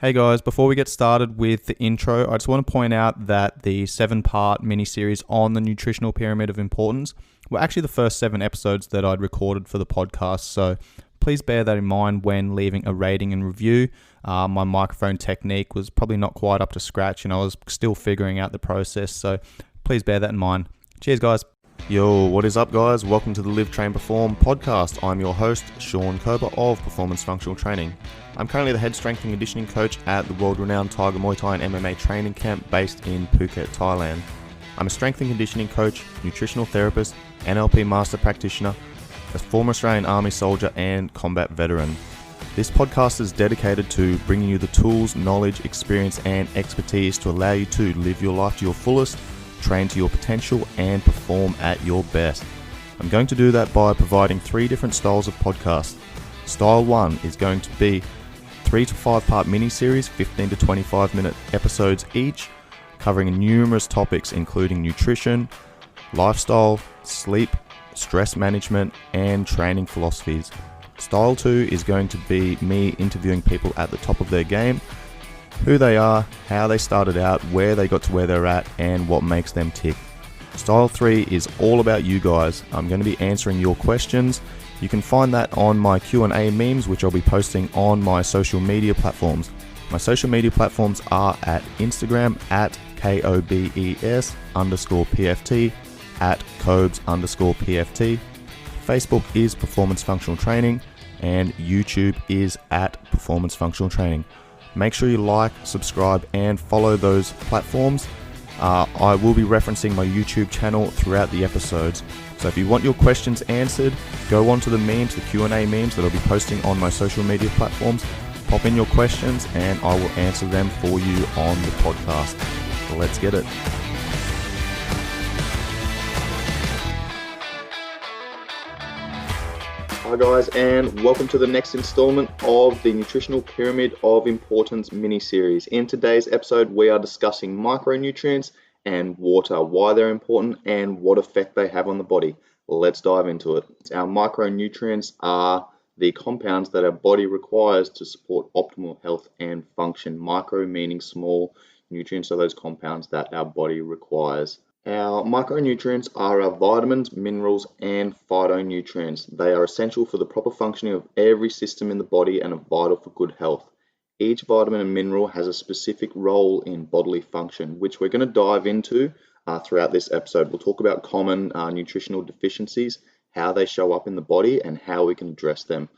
Hey guys, before we get started with the intro, I just want to point out that the 7-part mini-series on the Nutritional Pyramid of Importance were actually the first 7 episodes that I'd recorded for the podcast, so please bear that in mind when leaving a rating and review. My microphone technique was probably not quite up to scratch and I was still figuring out the process, so please bear that in mind. Cheers guys. Yo, what is up guys? Welcome to the Live, Train, Perform podcast. I'm your host, Sean Kober of Performance Functional Training. I'm currently the head strength and conditioning coach at the world-renowned Tiger Muay Thai and MMA training camp based in Phuket, Thailand. I'm a strength and conditioning coach, nutritional therapist, NLP master practitioner, a former Australian Army soldier and combat veteran. This podcast is dedicated to bringing you the tools, knowledge, experience and expertise to allow you to live your life to your fullest, train to your potential and perform at your best. I'm going to do that by providing 3 different styles of podcasts. Style 1 is going to be 3 to 5 part mini-series, 15 to 25 minute episodes each, covering numerous topics including nutrition, lifestyle, sleep, stress management and training philosophies. Style 2 is going to be me interviewing people at the top of their game, who they are, how they started out, where they got to where they're at, and what makes them tick. Style 3 is all about you guys. I'm going to be answering your questions. You can find that on my Q&A memes, which I'll be posting on my social media platforms. My social media platforms are at Instagram at KOBES_PFT, at COBES_PFT. Facebook is Performance Functional Training, and YouTube is at Performance Functional Training. Make sure you like, subscribe, and follow those platforms. I will be referencing my YouTube channel throughout the episodes. So if you want your questions answered, go on to the memes, the Q&A memes that I'll be posting on my social media platforms. Pop in your questions, and I will answer them for you on the podcast. So let's get it. Hi guys, and welcome to the next installment of the Nutritional Pyramid of Importance mini-series. In today's episode, we are discussing micronutrients and water, why they're important and what effect they have on the body. Let's dive into it. Our micronutrients are the compounds that our body requires to support optimal health and function. Micro meaning small, nutrients are those compounds that our body requires. Our micronutrients are our vitamins, minerals, and phytonutrients. They are essential for the proper functioning of every system in the body and are vital for good health. Each vitamin and mineral has a specific role in bodily function, which we're going to dive into throughout this episode. We'll talk about common nutritional deficiencies, how they show up in the body, and how we can address them.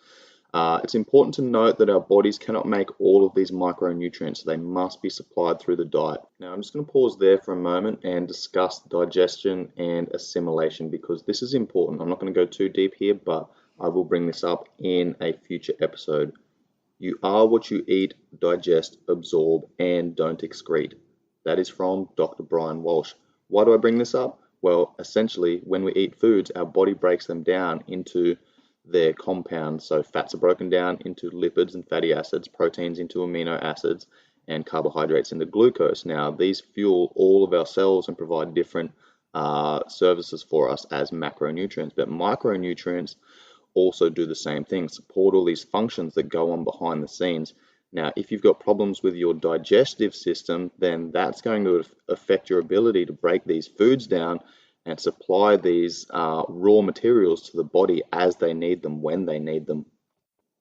It's important to note that our bodies cannot make all of these micronutrients. They must be supplied through the diet. Now, I'm just going to pause there for a moment and discuss digestion and assimilation because this is important. I'm not going to go too deep here, but I will bring this up in a future episode. You are what you eat, digest, absorb, and don't excrete. That is from Dr. Brian Walsh. Why do I bring this up? Well, essentially, when we eat foods, our body breaks them down into their compounds. So fats are broken down into lipids and fatty acids, proteins into amino acids, and carbohydrates into glucose. Now, these fuel all of our cells and provide different services for us as macronutrients, but micronutrients also do the same thing, support all these functions that go on behind the scenes. Now, if you've got problems with your digestive system, then that's going to affect your ability to break these foods down and supply these raw materials to the body as they need them, when they need them.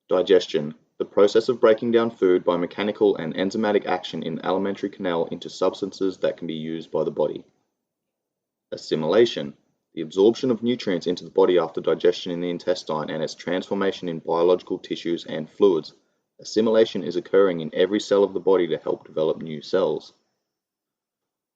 Digestion, the process of breaking down food by mechanical and enzymatic action in the alimentary canal into substances that can be used by the body. Assimilation, the absorption of nutrients into the body after digestion in the intestine and its transformation in biological tissues and fluids. Assimilation is occurring in every cell of the body to help develop new cells.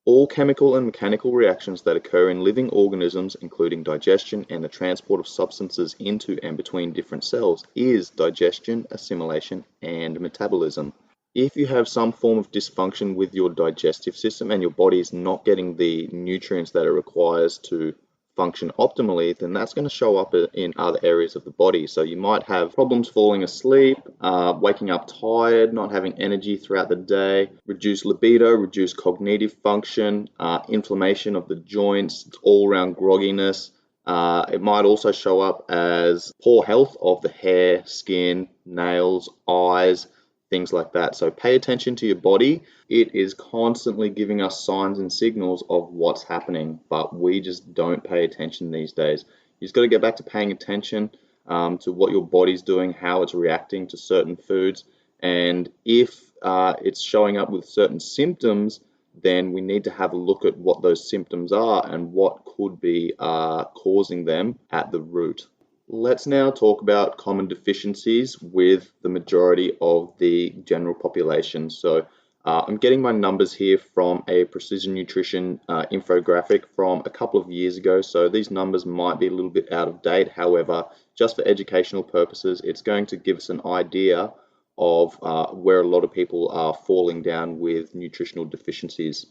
All chemical and mechanical reactions that occur in living organisms, including digestion and the transport of substances into and between different cells, is digestion, assimilation, and metabolism. If you have some form of dysfunction with your digestive system and your body is not getting the nutrients that it requires to function optimally, then that's going to show up in other areas of the body. So you might have problems falling asleep, waking up tired, not having energy throughout the day, reduced libido, reduced cognitive function, inflammation of the joints, all-round grogginess. It might also show up as poor health of the hair, skin, nails, eyes, things like that. So pay attention to your body. It is constantly giving us signs and signals of what's happening, but we just don't pay attention these days. You just got to get back to paying attention to what your body's doing, how it's reacting to certain foods, and if it's showing up with certain symptoms, then we need to have a look at what those symptoms are and what could be causing them at the root. Let's now talk about common deficiencies with the majority of the general population. So I'm getting my numbers here from a precision nutrition infographic from a couple of years ago. So these numbers might be a little bit out of date. However, just for educational purposes, it's going to give us an idea of where a lot of people are falling down with nutritional deficiencies.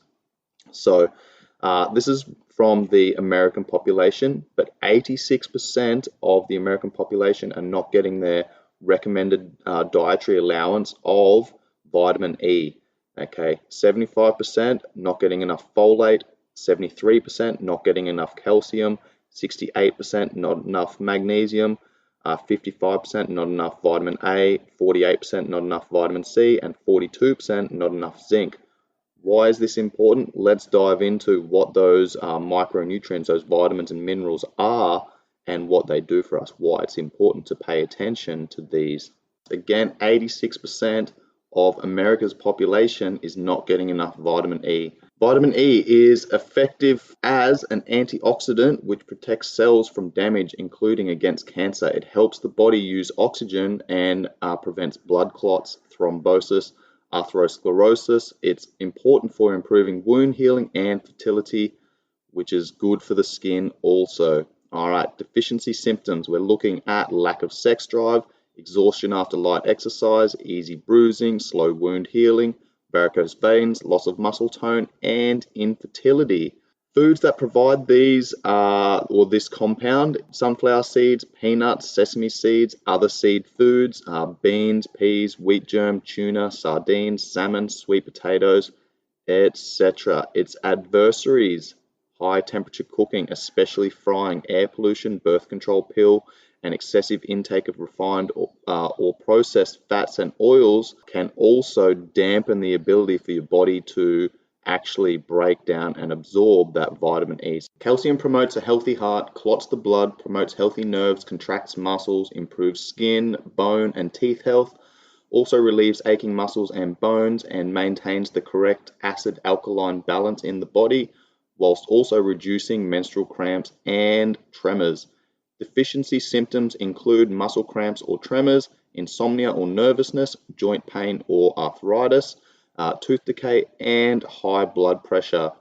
So this is from the American population, but 86% of the American population are not getting their recommended dietary allowance of vitamin E. Okay, 75% not getting enough folate, 73% not getting enough calcium, 68% not enough magnesium, 55% not enough vitamin A, 48% not enough vitamin C, and 42% not enough zinc. Why is this important? Let's dive into what those micronutrients, those vitamins and minerals are, and what they do for us, why it's important to pay attention to these. Again, 86% of America's population is not getting enough vitamin E. Vitamin E is effective as an antioxidant which protects cells from damage, including against cancer. It helps the body use oxygen and prevents blood clots, thrombosis, atherosclerosis. It's important for improving wound healing and fertility, which is good for the skin also. All right, deficiency symptoms. We're looking at lack of sex drive, exhaustion after light exercise, easy bruising, slow wound healing, varicose veins, loss of muscle tone, and infertility. Foods that provide these or this compound: sunflower seeds, peanuts, sesame seeds, other seed foods, beans, peas, wheat germ, tuna, sardines, salmon, sweet potatoes, etc. Its adversaries: high temperature cooking, especially frying, air pollution, birth control pill, and excessive intake of refined or processed fats and oils can also dampen the ability for your body to actually break down and absorb that vitamin E. Calcium promotes a healthy heart, clots the blood, promotes healthy nerves, contracts muscles, improves skin, bone, and teeth health, also relieves aching muscles and bones, and maintains the correct acid-alkaline balance in the body, whilst also reducing menstrual cramps and tremors. Deficiency symptoms include muscle cramps or tremors, insomnia or nervousness, joint pain or arthritis, tooth decay, and high blood pressure.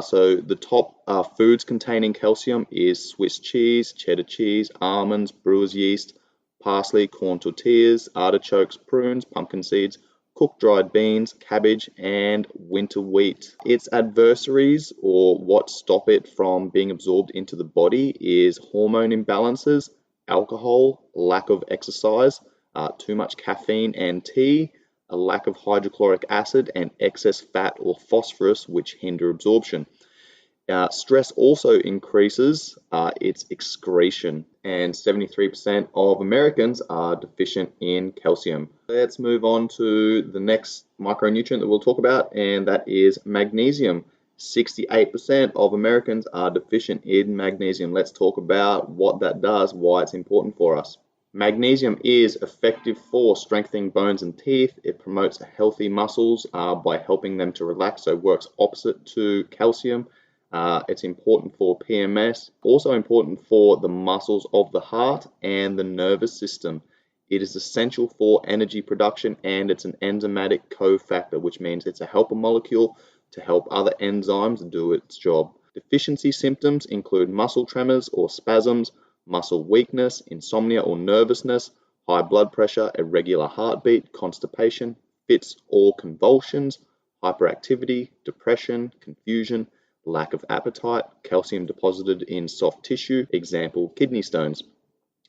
So the top foods containing calcium is Swiss cheese, cheddar cheese, almonds, brewer's yeast, parsley, corn tortillas, artichokes, prunes, pumpkin seeds, cooked dried beans, cabbage, and winter wheat. Its adversaries, or what stop it from being absorbed into the body, is hormone imbalances, alcohol, lack of exercise, too much caffeine and tea, a lack of hydrochloric acid, and excess fat or phosphorus, which hinder absorption. Stress also increases its excretion, and 73% of Americans are deficient in calcium. Let's move on to the next micronutrient that we'll talk about, and that is magnesium. 68% of Americans are deficient in magnesium. Let's talk about what that does, why it's important for us. Magnesium is effective for strengthening bones and teeth. It promotes healthy muscles by helping them to relax, so it works opposite to calcium. It's important for PMS, also important for the muscles of the heart and the nervous system. It is essential for energy production, and it's an enzymatic cofactor, which means it's a helper molecule to help other enzymes do its job. Deficiency symptoms include muscle tremors or spasms, muscle weakness, insomnia or nervousness, high blood pressure, irregular heartbeat, constipation, fits or convulsions, hyperactivity, depression, confusion, lack of appetite, calcium deposited in soft tissue, example, kidney stones.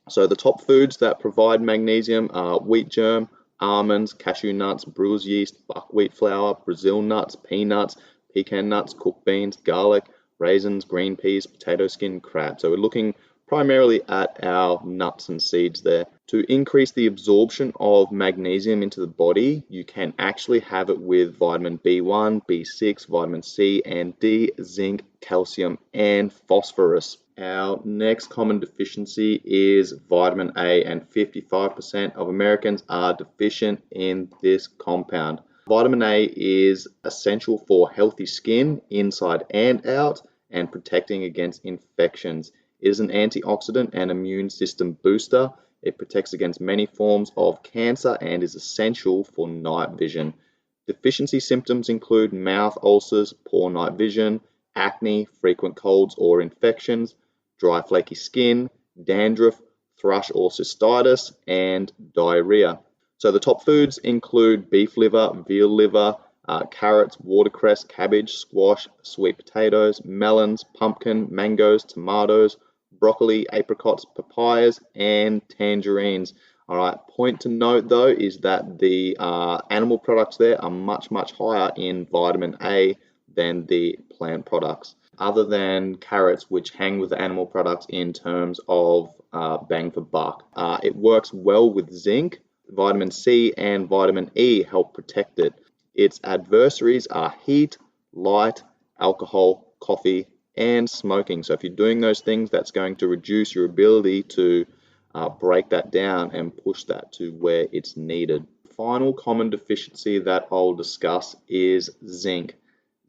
So the top foods that provide magnesium are wheat germ, almonds, cashew nuts, brewer's yeast, buckwheat flour, Brazil nuts, peanuts, pecan nuts, cooked beans, garlic, raisins, green peas, potato skin, crab. So we're looking primarily at our nuts and seeds there. To increase the absorption of magnesium into the body, you can actually have it with vitamin B1, B6, vitamin C and D, zinc, calcium, and phosphorus. Our next common deficiency is vitamin A, and 55% of Americans are deficient in this compound. Vitamin A is essential for healthy skin inside and out and protecting against infections. It is an antioxidant and immune system booster. It protects against many forms of cancer and is essential for night vision. Deficiency symptoms include mouth ulcers, poor night vision, acne, frequent colds or infections, dry flaky skin, dandruff, thrush or cystitis, and diarrhea. So the top foods include beef liver, veal liver, carrots, watercress, cabbage, squash, sweet potatoes, melons, pumpkin, mangoes, tomatoes, broccoli, apricots, papayas, and tangerines. All right, point to note though is that the animal products there are much higher in vitamin A than the plant products, other than carrots, which hang with the animal products in terms of bang for buck. It works well with zinc. Vitamin C and vitamin E help protect it. Its adversaries are heat, light, alcohol, coffee, and smoking. So if you're doing those things, that's going to reduce your ability to break that down and push that to where it's needed. Final common deficiency that I'll discuss is zinc.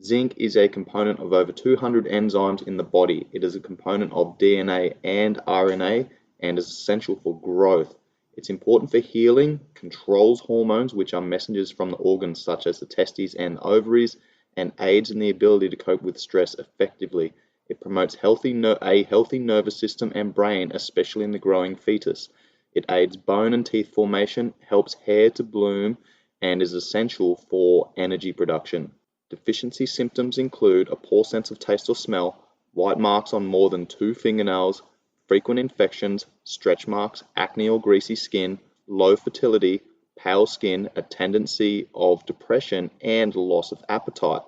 Zinc is a component of over 200 enzymes in the body. It is a component of DNA and RNA and is essential for growth. It's important for healing, controls hormones, which are messengers from the organs such as the testes and ovaries, and aids in the ability to cope with stress effectively. It promotes a healthy nervous system and brain, especially in the growing fetus. It aids bone and teeth formation, helps hair to bloom, and is essential for energy production. Deficiency symptoms include a poor sense of taste or smell, white marks on more than 2 fingernails, frequent infections, stretch marks, acne or greasy skin, low fertility, pale skin, a tendency of depression, and loss of appetite.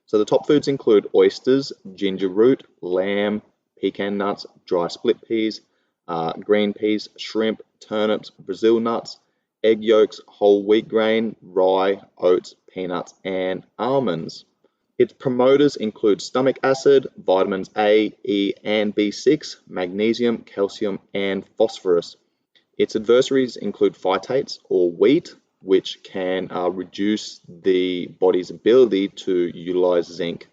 So the top foods include oysters, ginger root, lamb, pecan nuts, dry split peas, green peas, shrimp, turnips, Brazil nuts, egg yolks, whole wheat grain, rye, oats, peanuts, and almonds. Its promoters include stomach acid, vitamins A, E, and B6, magnesium, calcium, and phosphorus. Its adversaries include phytates or wheat, which can reduce the body's ability to utilize zinc.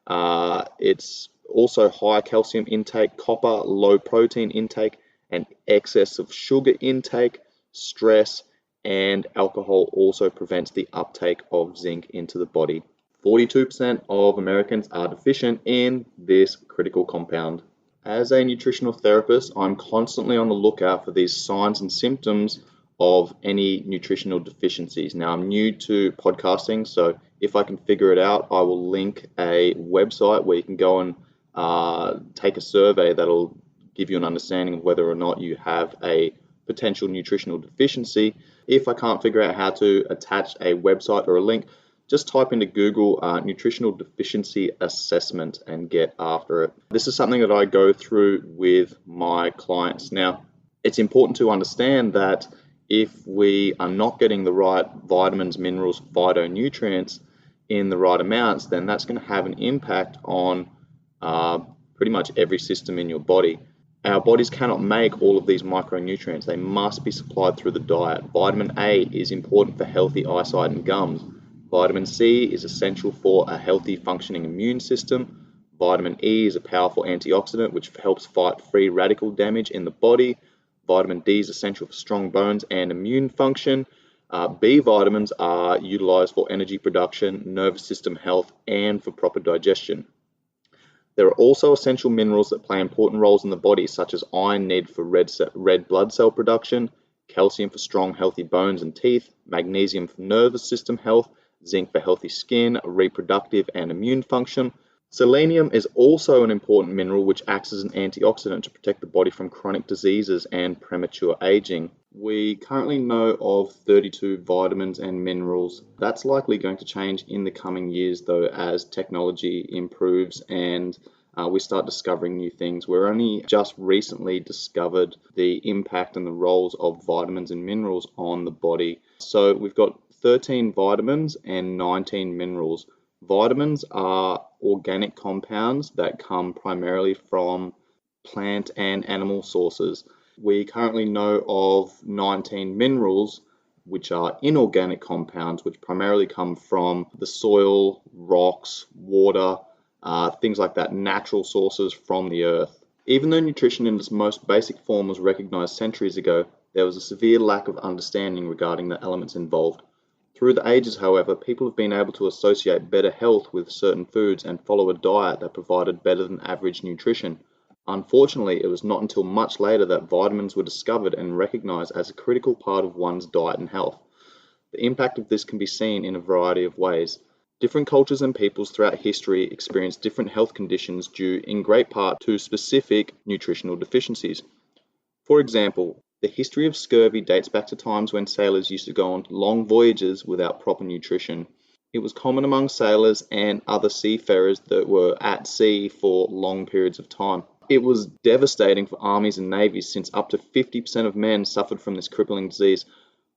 It's also high calcium intake, copper, low protein intake, and excess of sugar intake, stress, and alcohol also prevents the uptake of zinc into the body. 42% of Americans are deficient in this critical compound. As a nutritional therapist, I'm constantly on the lookout for these signs and symptoms of any nutritional deficiencies. Now, I'm new to podcasting, so if I can figure it out, I will link a website where you can go and take a survey that'll give you an understanding of whether or not you have a potential nutritional deficiency. If I can't figure out how to attach a website or a link, just type into Google nutritional deficiency assessment and get after it. This is something that I go through with my clients. Now, it's important to understand that if we are not getting the right vitamins, minerals, phytonutrients in the right amounts, then that's going to have an impact on pretty much every system in your body. Our bodies cannot make all of these micronutrients. They must be supplied through the diet. Vitamin A is important for healthy eyesight and gums. Vitamin C is essential for a healthy functioning immune system. Vitamin E is a powerful antioxidant which helps fight free radical damage in the body. Vitamin D is essential for strong bones and immune function. B vitamins are utilized for energy production, nervous system health, and for proper digestion. There are also essential minerals that play important roles in the body, such as iron needed for red blood cell production, calcium for strong, healthy bones and teeth, magnesium for nervous system health, zinc for healthy skin, reproductive and immune function. Selenium is also an important mineral which acts as an antioxidant to protect the body from chronic diseases and premature aging. We currently know of 32 vitamins and minerals. That's likely going to change in the coming years though, as technology improves and we start discovering new things. We're only just recently discovered the impact and the roles of vitamins and minerals on the body. So we've got 13 vitamins and 19 minerals. Vitamins are organic compounds that come primarily from plant and animal sources. We currently know of 19 minerals, which are inorganic compounds, which primarily come from the soil, rocks, water, things like that, natural sources from the earth. Even though nutrition in its most basic form was recognized centuries ago, there was a severe lack of understanding regarding the elements involved. Through the ages, however, people have been able to associate better health with certain foods and follow a diet that provided better than average nutrition. Unfortunately, it was not until much later that vitamins were discovered and recognized as a critical part of one's diet and health. The impact of this can be seen in a variety of ways. Different cultures and peoples throughout history experience different health conditions due in great part to specific nutritional deficiencies. For example, the history of scurvy dates back to times when sailors used to go on long voyages without proper nutrition. It was common among sailors and other seafarers that were at sea for long periods of time. It was devastating for armies and navies since up to 50% of men suffered from this crippling disease.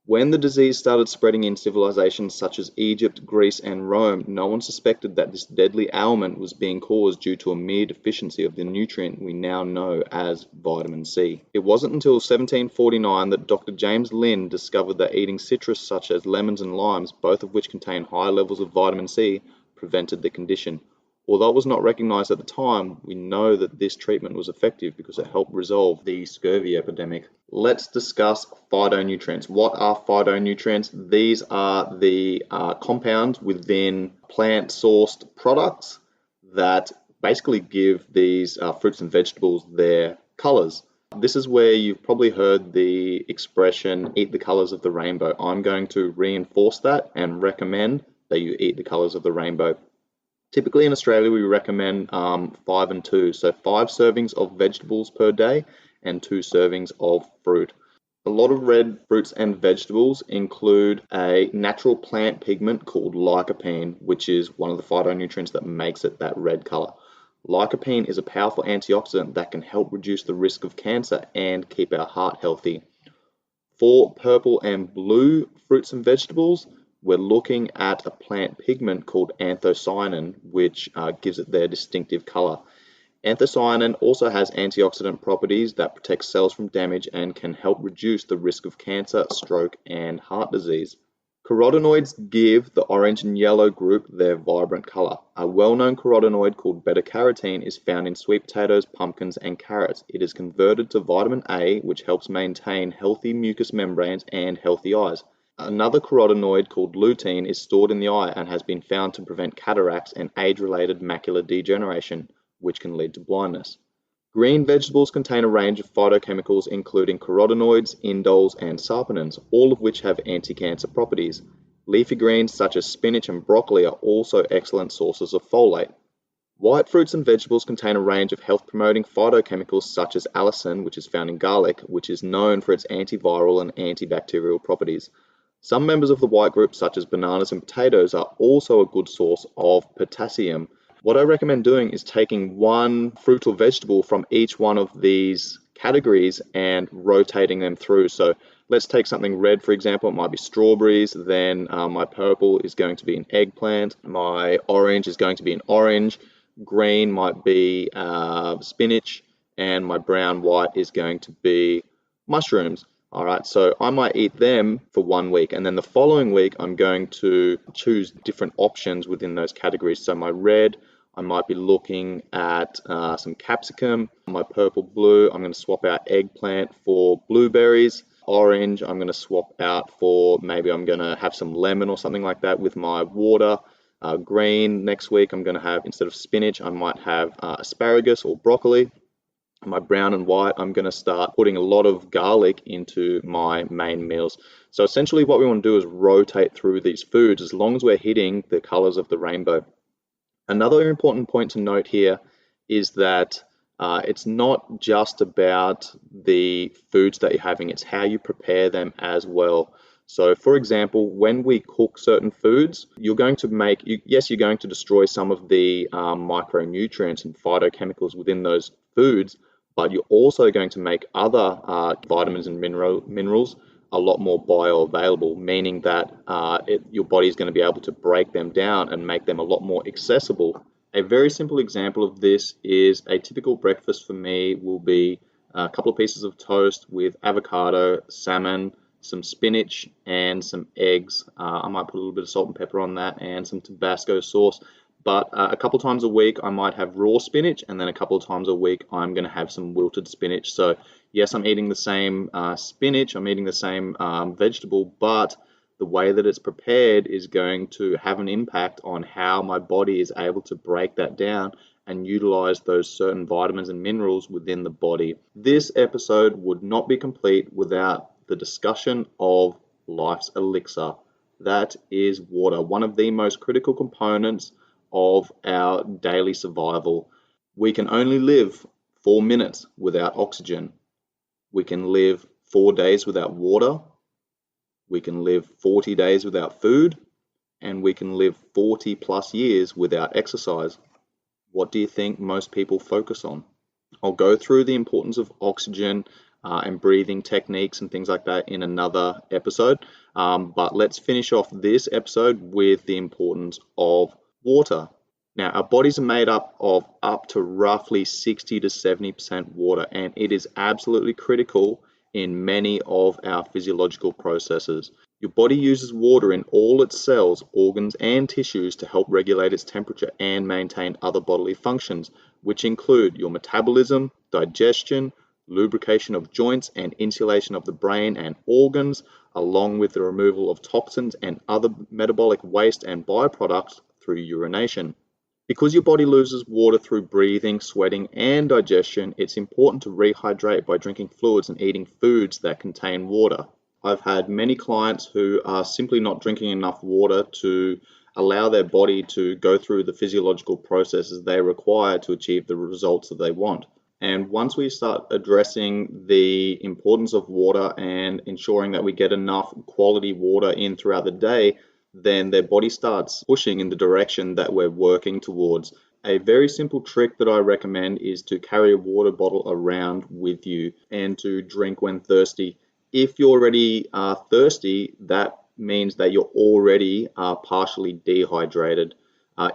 When the disease started spreading in civilizations such as Egypt, Greece, and Rome, no one suspected that this deadly ailment was being caused due to a mere deficiency of the nutrient we now know as vitamin C. It wasn't until 1749 that Dr. James Lind discovered that eating citrus such as lemons and limes, both of which contain high levels of vitamin C, prevented the condition. Although it was not recognized at the time, we know that this treatment was effective because it helped resolve the scurvy epidemic. Let's discuss phytonutrients. What are phytonutrients? These are the compounds within plant-sourced products that basically give these fruits and vegetables their colors. This is where you've probably heard the expression, eat the colors of the rainbow. I'm going to reinforce that and recommend that you eat the colors of the rainbow. Typically in Australia, we recommend 5 and 2. So 5 servings of vegetables per day and 2 servings of fruit. A lot of red fruits and vegetables include a natural plant pigment called lycopene, which is one of the phytonutrients that makes it that red color. Lycopene is a powerful antioxidant that can help reduce the risk of cancer and keep our heart healthy. For purple and blue fruits and vegetables, we're looking at a plant pigment called anthocyanin, which gives it their distinctive color. Anthocyanin also has antioxidant properties that protect cells from damage and can help reduce the risk of cancer, stroke, and heart disease. Carotenoids give the orange and yellow group their vibrant color. A well-known carotenoid called beta-carotene is found in sweet potatoes, pumpkins, and carrots. It is converted to vitamin A, which helps maintain healthy mucous membranes and healthy eyes. Another carotenoid called lutein is stored in the eye and has been found to prevent cataracts and age-related macular degeneration, which can lead to blindness. Green vegetables contain a range of phytochemicals including carotenoids, indoles, and saponins, all of which have anti-cancer properties. Leafy greens such as spinach and broccoli are also excellent sources of folate. White fruits and vegetables contain a range of health-promoting phytochemicals such as allicin, which is found in garlic, which is known for its antiviral and antibacterial properties. Some members of the white group, such as bananas and potatoes, are also a good source of potassium. What I recommend doing is taking one fruit or vegetable from each one of these categories and rotating them through. So let's take something red, for example. It might be strawberries. Then my purple is going to be an eggplant. My orange is going to be an orange. Green might be spinach. And my brown white is going to be mushrooms. All right, so I might eat them for 1 week, and then the following week I'm going to choose different options within those categories. So my red, I might be looking at some capsicum. My purple blue, I'm going to swap out eggplant for blueberries. Orange, I'm going to swap out for maybe I'm going to have some lemon or something like that with my water. Green, next week I'm going to have, instead of spinach, I might have asparagus or broccoli. My brown and white, I'm going to start putting a lot of garlic into my main meals. So essentially what we want to do is rotate through these foods as long as we're hitting the colors of the rainbow. Another important point to note here is that it's not just about the foods that you're having, it's how you prepare them as well. So, for example, when we cook certain foods, you're going to you're going to destroy some of the micronutrients and phytochemicals within those foods, but you're also going to make other vitamins and minerals a lot more bioavailable, meaning that your body is going to be able to break them down and make them a lot more accessible. A very simple example of this is a typical breakfast for me will be a couple of pieces of toast with avocado, salmon, some spinach, and some eggs. I might put a little bit of salt and pepper on that and some Tabasco sauce. But a couple times a week, I might have raw spinach, and then a couple of times a week, I'm going to have some wilted spinach. So, yes, I'm eating the same spinach, I'm eating the same vegetable, but the way that it's prepared is going to have an impact on how my body is able to break that down and utilize those certain vitamins and minerals within the body. This episode would not be complete without the discussion of life's elixir. That is water, one of the most critical components of our daily survival. We can only live 4 minutes without oxygen. We can live 4 days without water. We can live 40 days without food. And we can live 40 plus years without exercise. What do you think most people focus on? I'll go through the importance of oxygen and breathing techniques and things like that in another episode. But let's finish off this episode with the importance of water. Now, our bodies are made up of up to roughly 60 to 70% water, and it is absolutely critical in many of our physiological processes. Your body uses water in all its cells, organs, and tissues to help regulate its temperature and maintain other bodily functions, which include your metabolism, digestion, lubrication of joints, and insulation of the brain and organs, along with the removal of toxins and other metabolic waste and byproducts through urination. Because your body loses water through breathing, sweating, and digestion, it's important to rehydrate by drinking fluids and eating foods that contain water. I've had many clients who are simply not drinking enough water to allow their body to go through the physiological processes they require to achieve the results that they want. And once we start addressing the importance of water and ensuring that we get enough quality water in throughout the day, then their body starts pushing in the direction that we're working towards. A very simple trick that I recommend is to carry a water bottle around with you and to drink when thirsty. If you're already thirsty, that means that you're already partially dehydrated.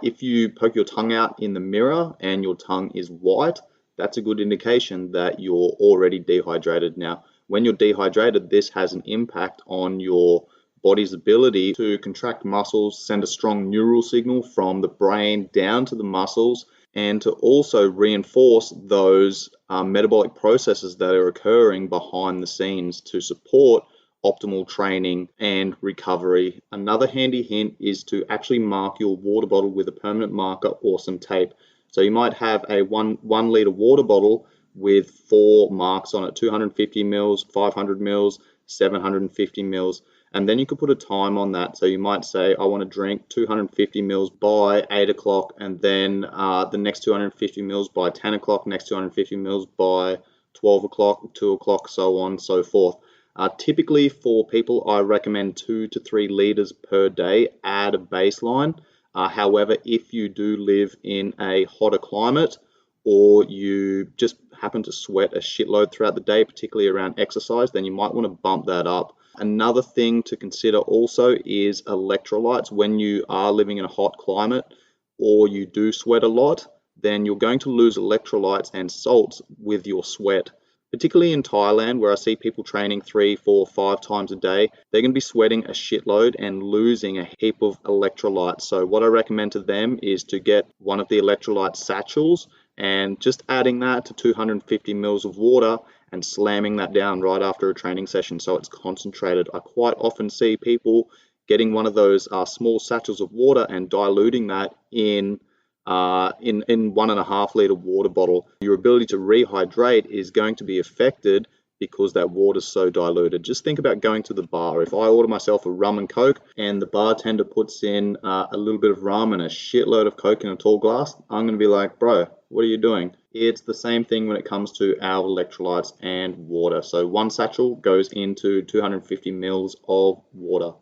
If you poke your tongue out in the mirror and your tongue is white, that's a good indication that you're already dehydrated. Now, when you're dehydrated, this has an impact on your body's ability to contract muscles, send a strong neural signal from the brain down to the muscles, and to also reinforce those metabolic processes that are occurring behind the scenes to support optimal training and recovery. Another handy hint is to actually mark your water bottle with a permanent marker or some tape. So you might have a one liter water bottle with 4 marks on it: 250 mils, 500 mils, 750 mils. And then you could put a time on that. So you might say, I want to drink 250 mils by 8 o'clock, and then the next 250 mils by 10 o'clock, next 250 mils by 12 o'clock, 2 o'clock, so on and so forth. Typically for people, I recommend 2 to 3 liters per day at a baseline. However, if you do live in a hotter climate, or you just happen to sweat a shitload throughout the day, particularly around exercise, then you might want to bump that up. Another thing to consider also is electrolytes. When you are living in a hot climate or you do sweat a lot, then you're going to lose electrolytes and salts with your sweat. Particularly in Thailand, where I see people training 3, 4, 5 times a day, they're going to be sweating a shitload and losing a heap of electrolytes. So what I recommend to them is to get one of the electrolyte satchels and just adding that to 250 mils of water and slamming that down right after a training session so it's concentrated. I quite often see people getting one of those small satchels of water and diluting that in 1.5 liter water bottle. Your ability to rehydrate is going to be affected because that water is so diluted. Just think about going to the bar. If I order myself a rum and coke and the bartender puts in a little bit of rum and a shitload of coke in a tall glass, I'm going to be like, bro, what are you doing? It's the same thing when it comes to our electrolytes and water. So one satchel goes into 250 mils of water.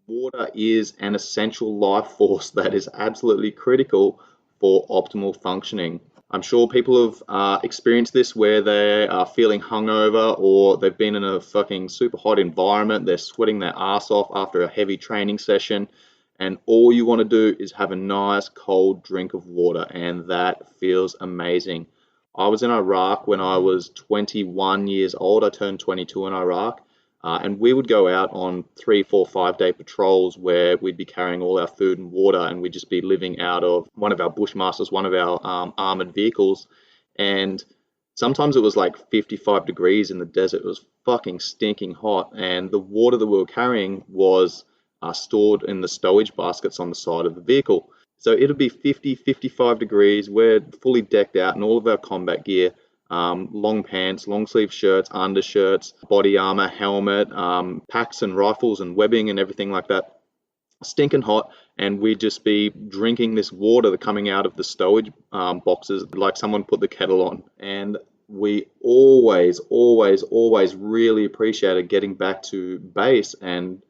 Water is an essential life force that is absolutely critical for optimal functioning. I'm sure people have experienced this where they are feeling hungover or they've been in a fucking super hot environment, they're sweating their ass off after a heavy training session, and all you want to do is have a nice cold drink of water, and that feels amazing. I was in Iraq when I was 21 years old. I turned 22 in Iraq. And we would go out on 3, 4, 5 day patrols where we'd be carrying all our food and water, and we'd just be living out of one of our Bushmasters, one of our armored vehicles. And sometimes it was like 55 degrees in the desert. It was fucking stinking hot. And the water that we were carrying was stored in the stowage baskets on the side of the vehicle. So it'll be 50, 55 degrees. We're fully decked out in all of our combat gear. Long pants, long sleeve shirts, undershirts, body armor, helmet, packs and rifles and webbing and everything like that. Stinking hot, and we'd just be drinking this water coming out of the stowage boxes like someone put the kettle on. And we always really appreciated getting back to base and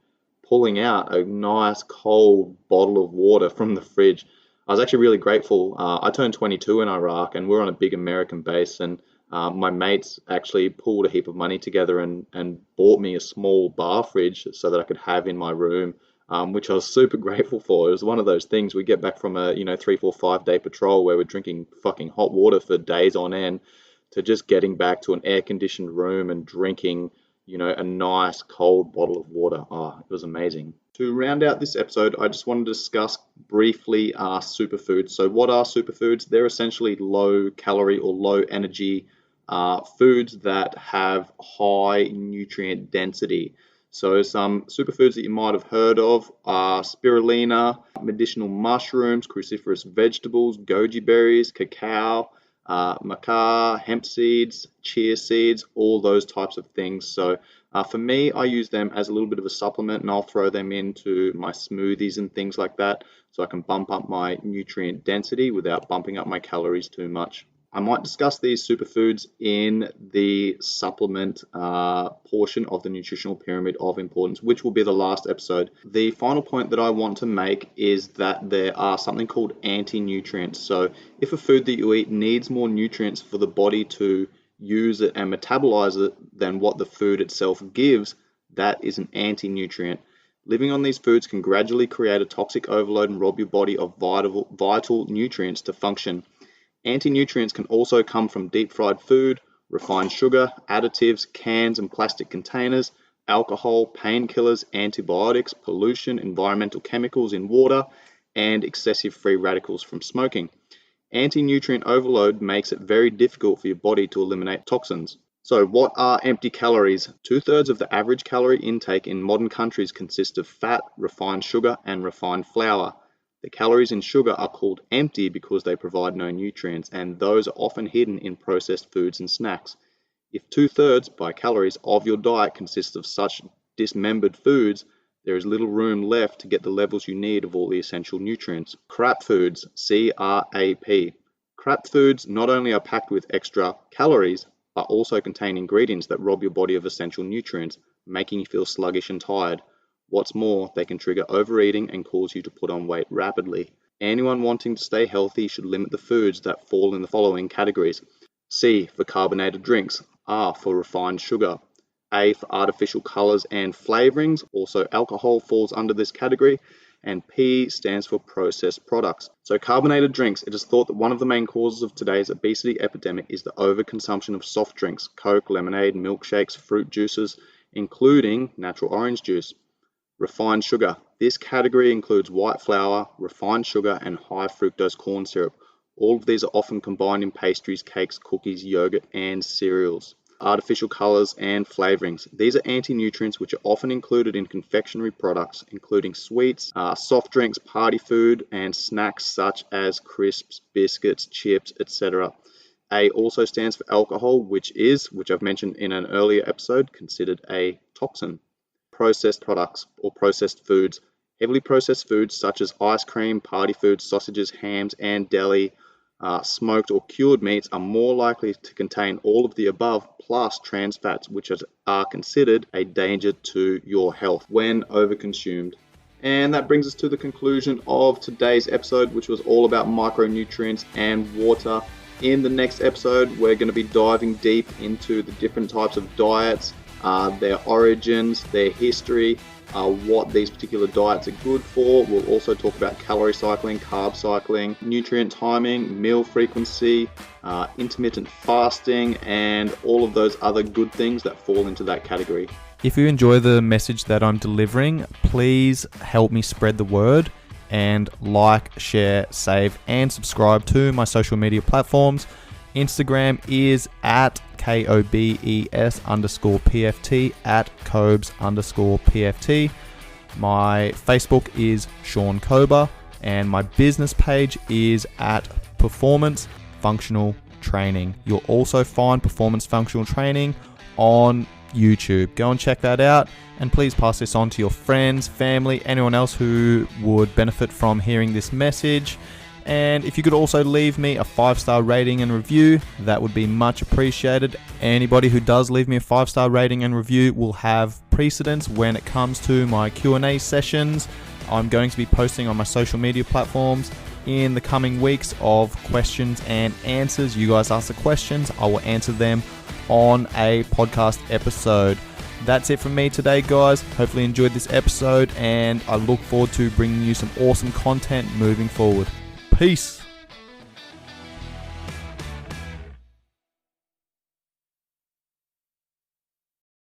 pulling out a nice cold bottle of water from the fridge. I was actually really grateful. I turned 22 in Iraq, and we're on a big American base, and my mates actually pulled a heap of money together and bought me a small bar fridge so that I could have in my room, which I was super grateful for. It was one of those things. We get back from a 3, 4, 5 day patrol where we're drinking fucking hot water for days on end, to just getting back to an air-conditioned room and drinking a nice cold bottle of water. Oh, it was amazing. To round out this episode, I just wanted to discuss briefly superfoods. So what are superfoods? They're essentially low calorie or low energy foods that have high nutrient density. So some superfoods that you might have heard of are spirulina, medicinal mushrooms, cruciferous vegetables, goji berries, cacao, maca, hemp seeds, chia seeds, all those types of things. So for me, I use them as a little bit of a supplement, and I'll throw them into my smoothies and things like that, so I can bump up my nutrient density without bumping up my calories too much. I might discuss these superfoods in the supplement portion of the Nutritional Pyramid of Importance, which will be the last episode. The final point that I want to make is that there are something called anti-nutrients. So if a food that you eat needs more nutrients for the body to use it and metabolize it than what the food itself gives, that is an anti-nutrient. Living on these foods can gradually create a toxic overload and rob your body of vital nutrients to function. Anti-nutrients can also come from deep fried food, refined sugar, additives, cans and plastic containers, alcohol, painkillers, antibiotics, pollution, environmental chemicals in water, and excessive free radicals from smoking. Anti-nutrient overload makes it very difficult for your body to eliminate toxins. So what are empty calories? 2/3 of the average calorie intake in modern countries consists of fat, refined sugar, and refined flour. The calories in sugar are called empty because they provide no nutrients, and those are often hidden in processed foods and snacks. If 2/3 by calories of your diet consists of such dismembered foods, there is little room left to get the levels you need of all the essential nutrients. Crap foods, CRAP. Crap foods not only are packed with extra calories, but also contain ingredients that rob your body of essential nutrients, making you feel sluggish and tired. What's more, they can trigger overeating and cause you to put on weight rapidly. Anyone wanting to stay healthy should limit the foods that fall in the following categories. C for carbonated drinks, R for refined sugar, A for artificial colors and flavorings, also alcohol falls under this category, and P stands for processed products. So carbonated drinks, it is thought that one of the main causes of today's obesity epidemic is the overconsumption of soft drinks, Coke, lemonade, milkshakes, fruit juices, including natural orange juice. Refined sugar. This category includes white flour, refined sugar, and high fructose corn syrup. All of these are often combined in pastries, cakes, cookies, yogurt, and cereals. Artificial colors and flavorings. These are anti-nutrients which are often included in confectionery products, including sweets, soft drinks, party food, and snacks such as crisps, biscuits, chips, etc. A also stands for alcohol, which I've mentioned in an earlier episode, considered a toxin. Processed products or processed foods. Heavily processed foods such as ice cream, party foods, sausages, hams, and deli smoked or cured meats are more likely to contain all of the above plus trans fats, which are considered a danger to your health when overconsumed. And that brings us to the conclusion of today's episode, which was all about micronutrients and water. In the next episode, we're going to be diving deep into the different types of diets, their origins, their history, what these particular diets are good for. We'll also talk about calorie cycling, carb cycling, nutrient timing, meal frequency, intermittent fasting, and all of those other good things that fall into that category. If you enjoy the message that I'm delivering, please help me spread the word and like, share, save, and subscribe to my social media platforms. Instagram is at KOBES_PFT, at Cobes_PFT. My Facebook is Sean Kober, and my business page is at Performance Functional Training. You'll also find Performance Functional Training on YouTube. Go and check that out, and please pass this on to your friends, family, anyone else who would benefit from hearing this message. And if you could also leave me a 5-star rating and review, that would be much appreciated. Anybody who does leave me a 5-star rating and review will have precedence when it comes to my Q&A sessions. I'm going to be posting on my social media platforms in the coming weeks of questions and answers. You guys ask the questions, I will answer them on a podcast episode. That's it from me today, guys. Hopefully you enjoyed this episode, and I look forward to bringing you some awesome content moving forward. Peace.